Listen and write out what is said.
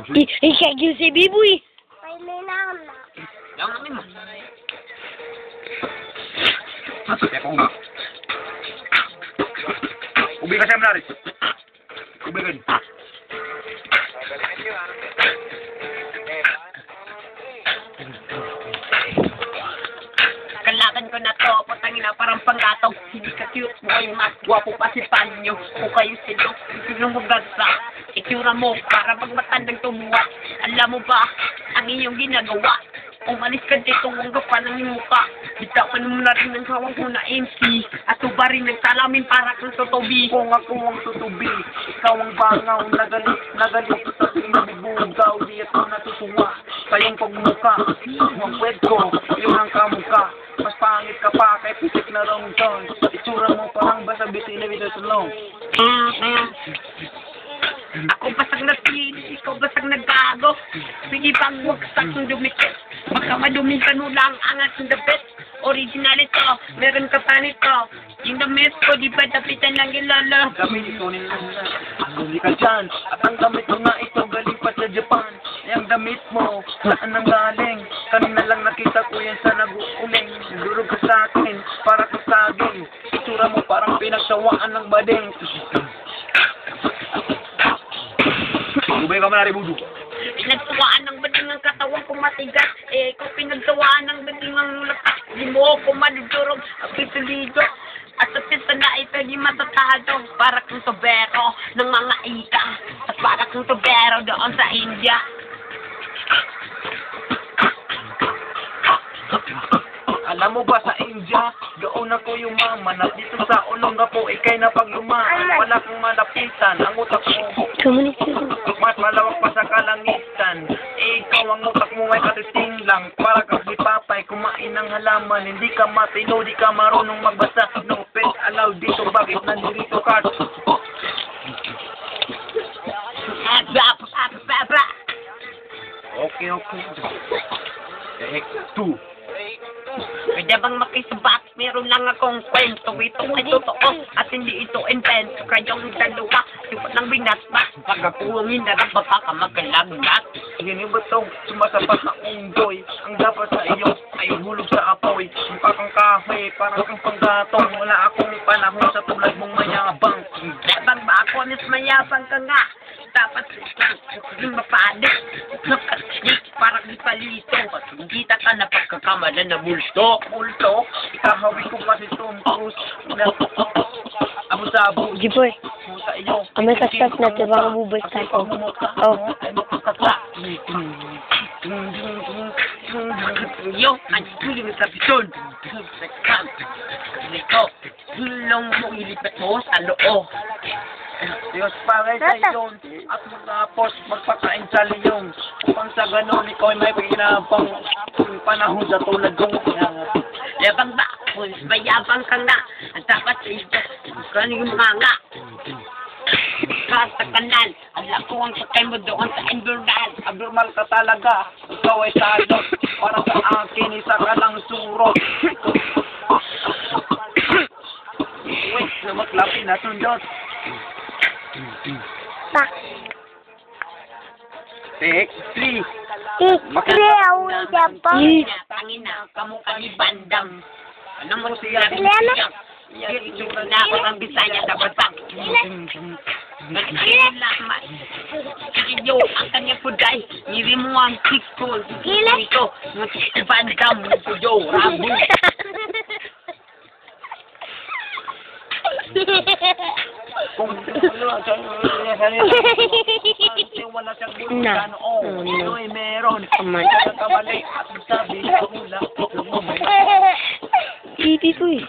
Ikaw yung si Biboy. Ay, may naman. Yang namin mo. Masuk ya kong. Ubi ka siya menarik. Ubi ka. Kalaban ko na to, putangin na parang panggatong. Hindi ka cute mo kayo, mas gwapo pa si Panyo. O kayo sino, sino mo gasa. Itsura mo, para pag matandang tumuwa. Alam mo ba, ang iyong ginagawa. Umalis ka dito, huwag ka pa ng mukha. Bitawan mo na rin ng hawang ko na MC. At tuba rin ng salamin para kang tutubi. Kung ako ang tutubi, ikaw ang bangaw. Nagalit sa pinabibugaw. Di ako natutuwa, kayong pagmuka. Ang kwed ko, yung ang kamukha. Mas pangit ka pa, kay pitik na rong doon. Itsura mo parang basa-biti na bito tulong. Ako basag na sili, ikaw basag na gago. Sige bang wagsak ng dumikit. Baka madumi ka no lang angat ng dabit. Original ito, meron ka pa nito. Yung damit ko, di ba dapitan ng ilala? Damit ko nila, hindi ka dyan. At ang damit ko nga ito, galing pa sa Japan. Yung damit mo, saan nang galing? Kanina lang nakita ko yan sa nag-uuling. Durog ka sa akin, para ka saging. Itsura mo parang pinagsawaan ng bading. Ubay ka manari budo. Pinagtuwaan ng bading ang katawan ko matigas. Eh, ikaw pinagtuwaan ng bading ang lakas. Di mo ako madudurog, apitulido. At sa pista na ito, di matatado. Para kang tubero ng mga ika. At para kang tubero doon sa India. Alam mo ba sa India, doon ako yumaman. At dito sa Olonga po, ikay na paglumaan. Wala kang malapitan, ang utak mo. Mas malawak pa sa kalangitan. Ikaw ang utak mo ay katiting lang. Para kang lipapay, kumain ng halaman. Hindi ka matino, di ka marunong magbasa. No pet allowed dito, bakit nandito ka? Okay. Two. Pwede bang makisabak? Meron lang akong kwento. Ito ay totoo at hindi ito intense. Kayong dalawa, yung ng binatbat. Pagkakuwangin na lang baka ka magkalagnat. Yan yung batong sumasapat na unggoy. Ang dapat sa iyo ay hulog sa apoy. Mukha kang kahoy, parang kang panggatong. Wala akong panahon sa tulad mong mayabang. Dabang ba ako nis mayabang ka nga? Dapat yung mapadik. Nakaslik, parang di palito. Kita ka na pagkakamalan na multo. Multo? Ikahawi ko kasi Tom Cruise. Abu-sabu. Giboy. Sa iyo. Amay kastas na ito, baka bubay tayo. Yo, ang tuloy sa bison. Ito, tulong mo ilipat mo sa loo. Diyos pare sa iyon at matapos magpakain sa liyong upang sa ganon ikaw ay may pinapang panahon sa tulad kong yabang ba? Kung mayabang ka nga at dapat sa ito kaning mga nga sa kanan alam ko ang sakay mo doon sa endurance abnormal ka talaga ikaw ay salot para sa akin isa ka lang surot wait na maklapin natin Diyos. Take 3. Away Japan. Tangin na, kamukha ni Bandang. Ano mo siya? Ilan? Itsura na ako ng Bisaya sa batak. Iyo, ang kanya puday. Niri mo ang sikol. Ito, Bandang. Yo, Rambo. Kung wala siyang bulkan, ito ay meron. Kamali at sabi sa mula. Biboy.